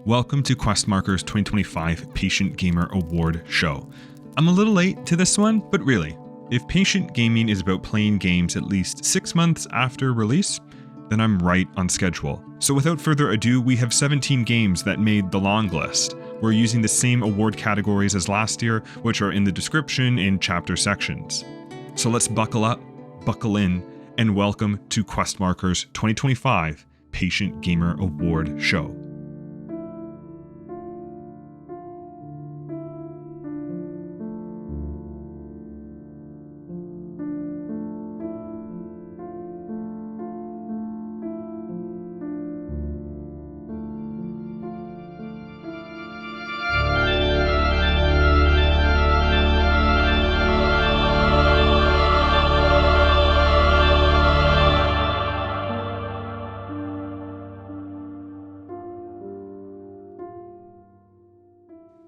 Welcome to Questmarker's 2025 Patient Gamer Award show. I'm a little late to this one, but really, if patient gaming is about playing games at least 6 months after release, then I'm right on schedule. So without further ado, we have 17 games that made the long list. We're using the same award categories as last year, which are in the description and chapter sections. So let's buckle up, buckle in, and welcome to Questmarker's 2025 Patient Gamer Award show.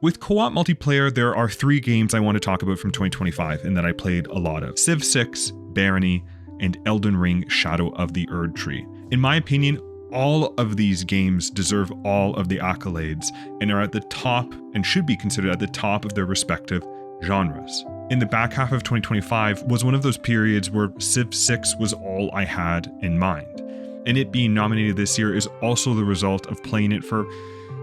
With co-op multiplayer, there are 3 games I want to talk about from 2025 and that I played a lot of. Civ 6, Barony, and Elden Ring Shadow of the Erdtree. In my opinion, all of these games deserve all of the accolades and are at the top and should be considered at the top of their respective genres. In the back half of 2025 was one of those periods where Civ 6 was all I had in mind. And it being nominated this year is also the result of playing it for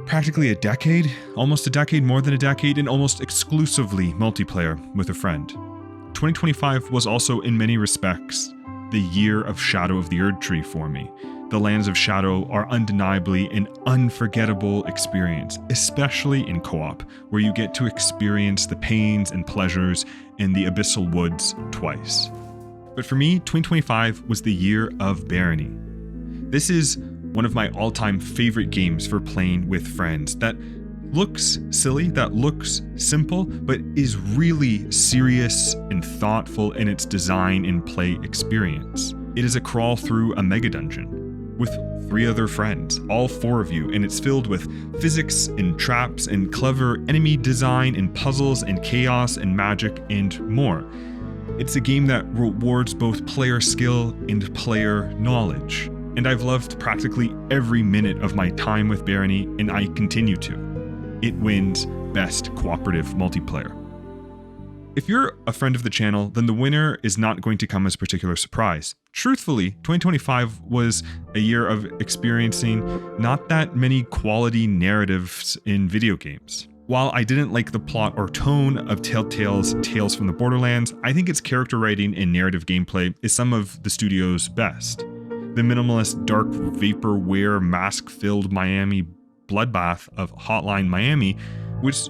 practically a decade, almost a decade, more than a decade, and almost exclusively multiplayer with a friend. 2025 was also in many respects the year of Shadow of the Erdtree for me. The Lands of Shadow are undeniably an unforgettable experience, especially in co-op, where you get to experience the pains and pleasures in the Abyssal Woods twice. But for me, 2025 was the year of Barony. This is one of my all-time favorite games for playing with friends that looks silly, that looks simple, but is really serious and thoughtful in its design and play experience. It is a crawl through a mega dungeon with 3 other friends, all 4 of you, and it's filled with physics and traps and clever enemy design and puzzles and chaos and magic and more. It's a game that rewards both player skill and player knowledge. And I've loved practically every minute of my time with Barony, and I continue to. It wins Best Cooperative Multiplayer. If you're a friend of the channel, then the winner is not going to come as a particular surprise. Truthfully, 2025 was a year of experiencing not that many quality narratives in video games. While I didn't like the plot or tone of Telltale's Tales from the Borderlands, I think its character writing and narrative gameplay is some of the studio's best. The minimalist, dark, vaporware, mask-filled Miami bloodbath of Hotline Miami, which,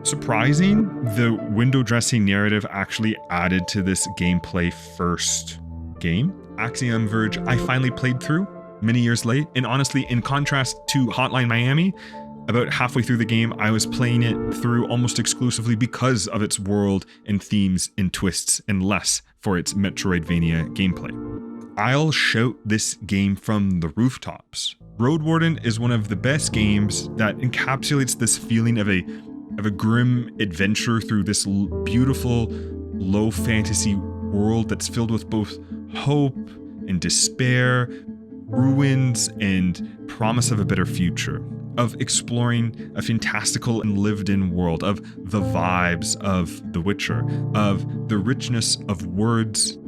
surprising, the window dressing narrative actually added to this gameplay first game. Axiom Verge I finally played through many years late, and honestly, in contrast to Hotline Miami, about halfway through the game, I was playing it through almost exclusively because of its world and themes and twists, and less for its Metroidvania gameplay. I'll shout this game from the rooftops. Road Warden is one of the best games that encapsulates this feeling of a grim adventure through this beautiful, low fantasy world that's filled with both hope and despair, ruins and promise of a better future, of exploring a fantastical and lived-in world, of the vibes of The Witcher, of the richness of words.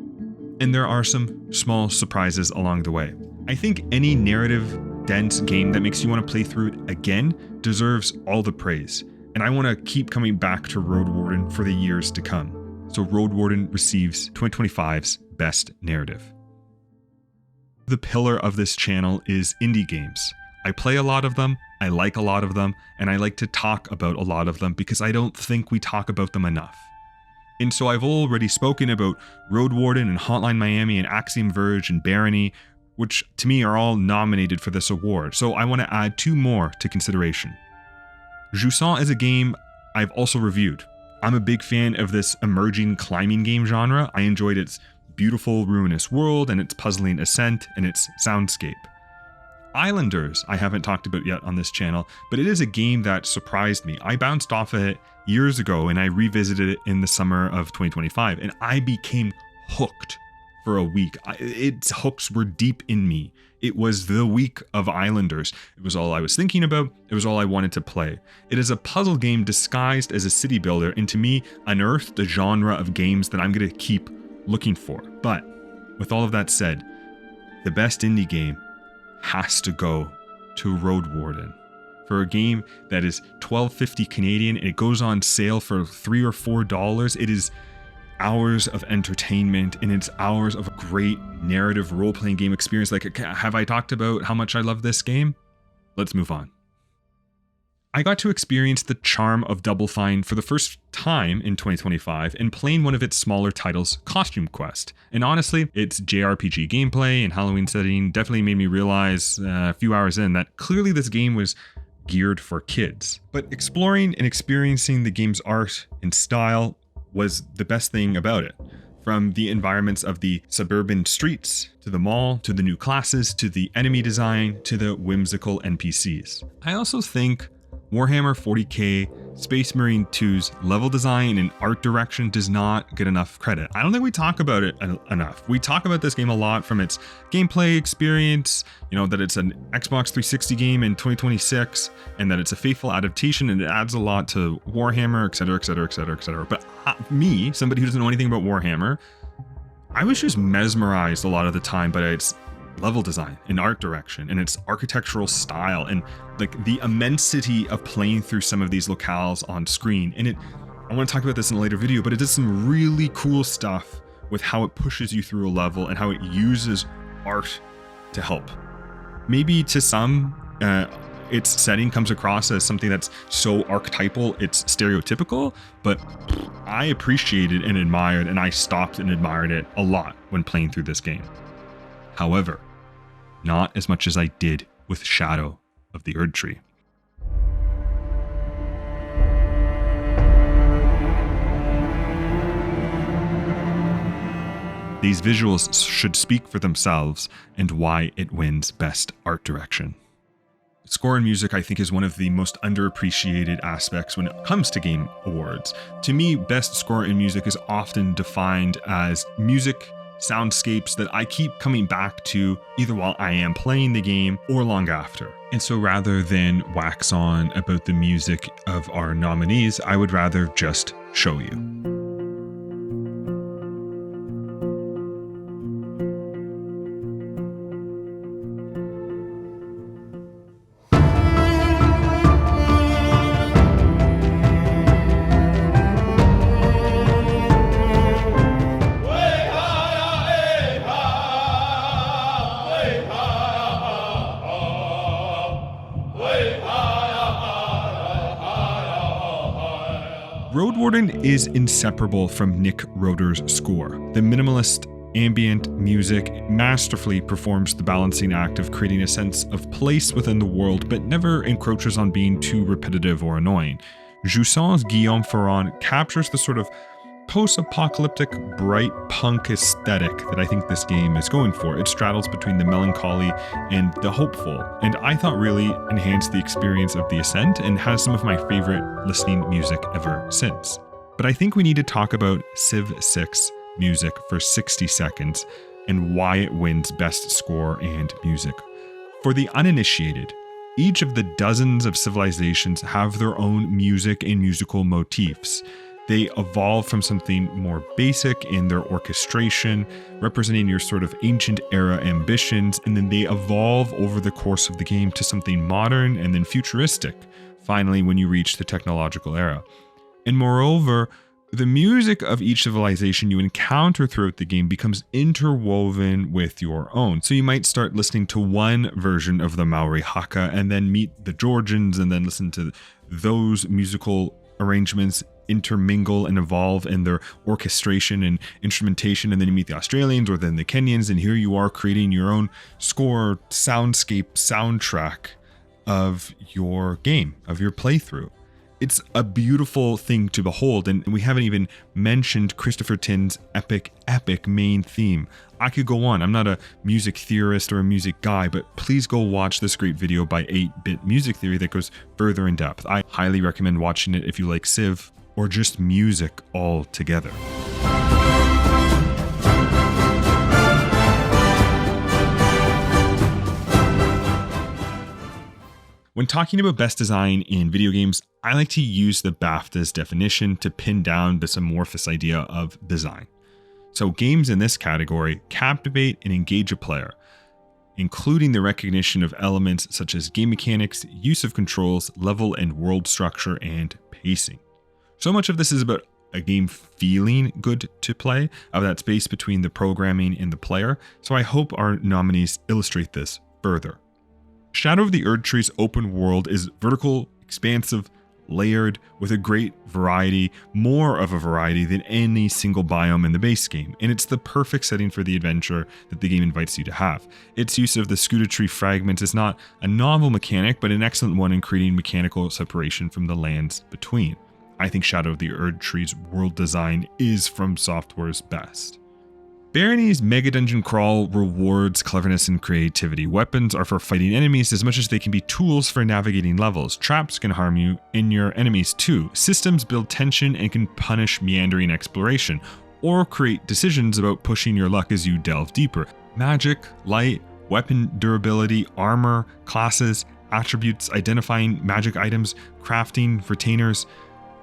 And there are some small surprises along the way. I think any narrative-dense game that makes you want to play through it again deserves all the praise. And I want to keep coming back to Road Warden for the years to come. So Road Warden receives 2025's Best Narrative. The pillar of this channel is indie games. I play a lot of them, I like a lot of them, and I like to talk about a lot of them because I don't think we talk about them enough. And so I've already spoken about Road Warden and Hotline Miami and Axiom Verge and Barony, which to me are all nominated for this award, so I want to add 2 more to consideration. Jusant is a game I've also reviewed. I'm a big fan of this emerging climbing game genre. I enjoyed its beautiful ruinous world and its puzzling ascent and its soundscape. Islanders I haven't talked about yet on this channel, but it is a game that surprised me. I bounced off of it years ago and I revisited it in the summer of 2025 and I became hooked for a week. Its hooks were deep in me. It was the week of Islanders. It was all I was thinking about. It was all I wanted to play. It is a puzzle game disguised as a city builder, and to me, unearthed a genre of games that I'm going to keep looking for. But with all of that said, the best indie game has to go to Road Warden. For a game that is $12.50 Canadian, and it goes on sale for $3 or $4, it is hours of entertainment, and it's hours of a great narrative role-playing game experience. Like, have I talked about how much I love this game? Let's move on. I got to experience the charm of Double Fine for the first time in 2025 and playing one of its smaller titles, Costume Quest. And honestly, its JRPG gameplay and Halloween setting definitely made me realize a few hours in that clearly this game was geared for kids. But exploring and experiencing the game's art and style was the best thing about it. From the environments of the suburban streets, to the mall, to the new classes, to the enemy design, to the whimsical NPCs. I also think Warhammer 40k Space Marine 2's level design and art direction does not get enough credit. I don't think we talk about it enough. We talk about this game a lot from its gameplay experience, that it's an Xbox 360 game in 2026, and that it's a faithful adaptation and it adds a lot to Warhammer, etc., etc., etc., etc. But me, somebody who doesn't know anything about Warhammer, I was just mesmerized a lot of the time by its level design and art direction and its architectural style and like the immensity of playing through some of these locales on screen. And I want to talk about this in a later video, but it does some really cool stuff with how it pushes you through a level and how it uses art to help. Maybe to some, its setting comes across as something that's so archetypal, it's stereotypical, but I appreciated and admired, and I stopped and admired it a lot when playing through this game. However, not as much as I did with Shadow of the Erd Tree. These visuals should speak for themselves and why it wins Best Art Direction. Score and music, I think, is one of the most underappreciated aspects when it comes to game awards. To me, best score and music is often defined as music soundscapes that I keep coming back to either while I am playing the game or long after. And so rather than wax on about the music of our nominees, I would rather just show you. Road Warden is inseparable from Nick Roeder's score. The minimalist ambient music masterfully performs the balancing act of creating a sense of place within the world, but never encroaches on being too repetitive or annoying. Jousson's Guillaume Ferrand captures the sort of post-apocalyptic bright punk aesthetic that I think this game is going for. It straddles between the melancholy and the hopeful, and I thought really enhanced the experience of the Ascent and has some of my favorite listening music ever since. But I think we need to talk about Civ 6 music for 60 seconds and why it wins Best Score and Music. For the uninitiated, each of the dozens of civilizations have their own music and musical motifs. They evolve from something more basic in their orchestration, representing your sort of ancient era ambitions, and then they evolve over the course of the game to something modern and then futuristic, finally when you reach the technological era. And moreover, the music of each civilization you encounter throughout the game becomes interwoven with your own. So you might start listening to one version of the Maori haka and then meet the Georgians and then listen to those musical arrangements intermingle and evolve in their orchestration and instrumentation, and then you meet the Australians or then the Kenyans, and here you are creating your own score, soundscape, soundtrack of your game, of your playthrough. It's a beautiful thing to behold, and we haven't even mentioned Christopher Tin's epic main theme. I could go on. I'm not a music theorist or a music guy, but please go watch this great video by 8-Bit Music Theory that goes further in depth. I highly recommend watching it if you like Civ or just music altogether. When talking about best design in video games, I like to use the BAFTA's definition to pin down this amorphous idea of design. So games in this category captivate and engage a player, including the recognition of elements such as game mechanics, use of controls, level and world structure, and pacing. So much of this is about a game feeling good to play, of that space between the programming and the player, so I hope our nominees illustrate this further. Shadow of the Erdtree's open world is vertical, expansive, layered, with a great variety, more of a variety than any single biome in the base game, and it's the perfect setting for the adventure that the game invites you to have. Its use of the Scudatree fragments is not a novel mechanic, but an excellent one in creating mechanical separation from the lands between. I think Shadow of the Erdtree's world design is From Software's best. Barony's Mega Dungeon Crawl rewards cleverness and creativity. Weapons are for fighting enemies as much as they can be tools for navigating levels. Traps can harm you and your enemies too. Systems build tension and can punish meandering exploration, or create decisions about pushing your luck as you delve deeper. Magic, light, weapon durability, armor, classes, attributes, identifying magic items, crafting, retainers.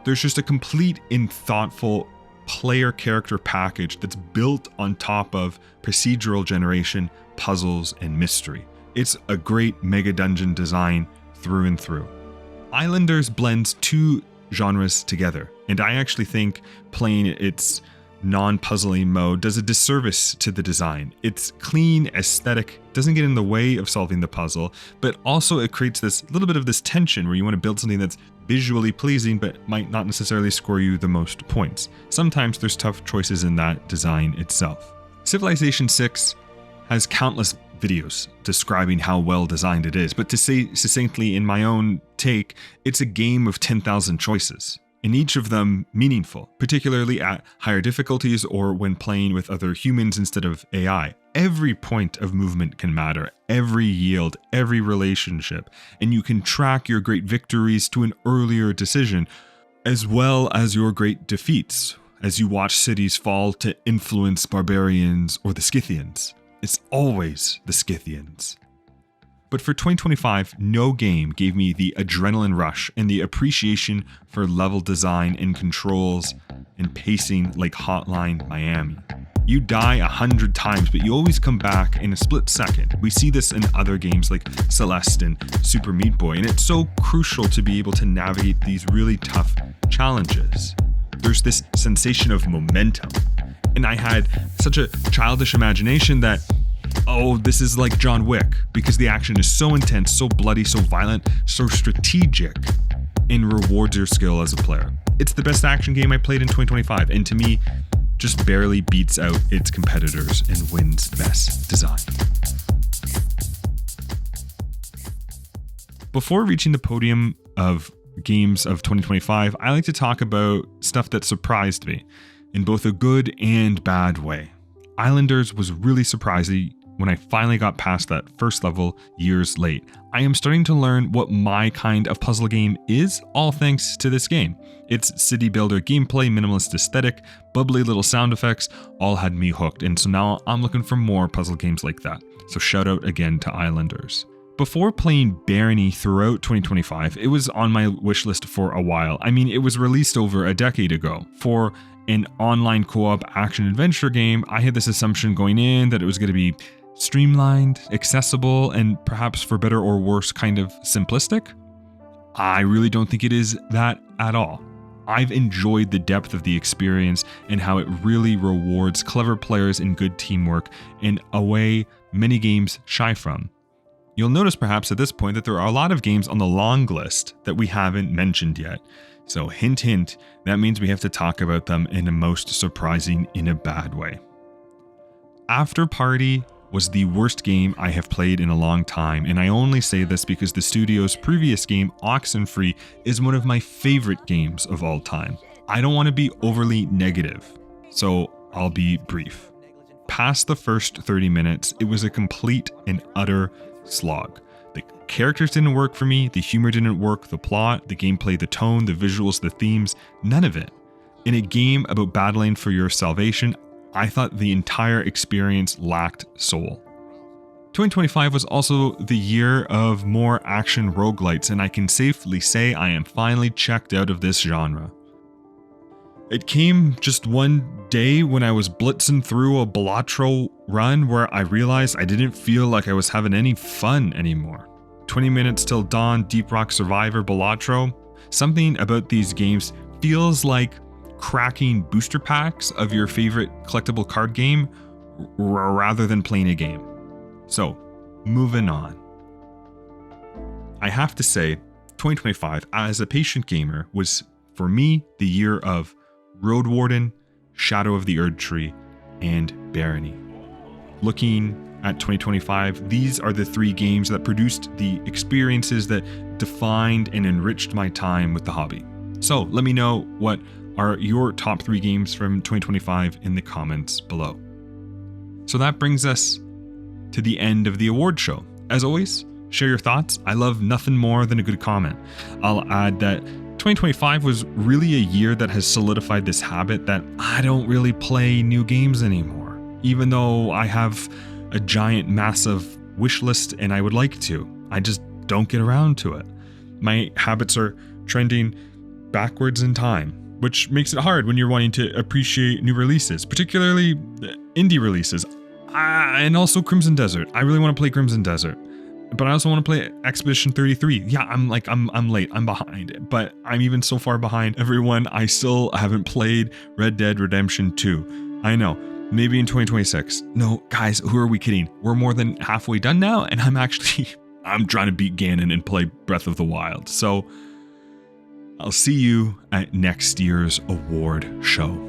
There's just a complete and thoughtful player character package that's built on top of procedural generation, puzzles, and mystery. It's a great mega dungeon design through and through. Islanders blends two genres together, and I actually think playing its non-puzzling mode does a disservice to the design. Its clean aesthetic doesn't get in the way of solving the puzzle, but also it creates this little bit of this tension where you want to build something that's visually pleasing but might not necessarily score you the most points. Sometimes there's tough choices in that design itself. Civilization 6 has countless videos describing how well designed it is, but to say succinctly in my own take, it's a game of 10,000 choices, and each of them meaningful, particularly at higher difficulties or when playing with other humans instead of AI. Every point of movement can matter, every yield, every relationship, and you can track your great victories to an earlier decision, as well as your great defeats, as you watch cities fall to influence barbarians or the Scythians. It's always the Scythians. But for 2025, no game gave me the adrenaline rush and the appreciation for level design and controls and pacing like Hotline Miami. You die 100 times, but you always come back in a split second. We see this in other games like Celeste and Super Meat Boy, and it's so crucial to be able to navigate these really tough challenges. There's this sensation of momentum, and I had such a childish imagination that, oh, this is like John Wick, because the action is so intense, so bloody, so violent, so strategic, and rewards your skill as a player. It's the best action game I played in 2025, and to me, just barely beats out its competitors and wins best design. Before reaching the podium of games of 2025, I like to talk about stuff that surprised me in both a good and bad way. Islanders was really surprising when I finally got past that first level years late. I am starting to learn what my kind of puzzle game is, all thanks to this game. Its city builder gameplay, minimalist aesthetic, bubbly little sound effects all had me hooked, and so now I'm looking for more puzzle games like that. So shout out again to Islanders. Before playing Barony throughout 2025, it was on my wish list for a while. I mean, it was released over a decade ago. For an online co-op action-adventure game, I had this assumption going in that it was going to be streamlined, accessible, and perhaps for better or worse kind of simplistic. I really don't think it is that at all. I've enjoyed the depth of the experience and how it really rewards clever players and good teamwork in a way many games shy from. You'll notice perhaps at this point that there are a lot of games on the long list that we haven't mentioned yet. So hint, hint, that means we have to talk about them in a most surprising in a bad way. After Party was the worst game I have played in a long time, and I only say this because the studio's previous game, Oxenfree, is one of my favorite games of all time. I don't want to be overly negative, so I'll be brief. Past the first 30 minutes, it was a complete and utter slog. The characters didn't work for me, the humor didn't work, the plot, the gameplay, the tone, the visuals, the themes, none of it. In a game about battling for your salvation, I thought the entire experience lacked soul. 2025 was also the year of more action roguelites, and I can safely say I am finally checked out of this genre. It came just one day when I was blitzing through a Balatro run where I realized I didn't feel like I was having any fun anymore. 20 minutes till dawn, Deep Rock Survivor, Balatro. Something about these games feels like cracking booster packs of your favorite collectible card game rather than playing a game. So, moving on. I have to say, 2025 as a patient gamer was, for me, the year of Road Warden, Shadow of the Erdtree, and Barony. Looking at 2025, these are the three games that produced the experiences that defined and enriched my time with the hobby. So let me know what are your top 3 games from 2025 in the comments below. So that brings us to the end of the award show. As always, share your thoughts. I love nothing more than a good comment. I'll add that 2025 was really a year that has solidified this habit that I don't really play new games anymore, even though I have a giant, massive wish list and I would like to. I just don't get around to it. My habits are trending backwards in time, which makes it hard when you're wanting to appreciate new releases, particularly indie releases. And also Crimson Desert. I really want to play Crimson Desert, but I also want to play Expedition 33. Yeah, I'm late, I'm behind, but I'm even so far behind everyone. I still haven't played Red Dead Redemption 2. I know, maybe in 2026. No, guys, who are we kidding? We're more than halfway done now, and I'm trying to beat Ganon and play Breath of the Wild. So I'll see you at next year's award show.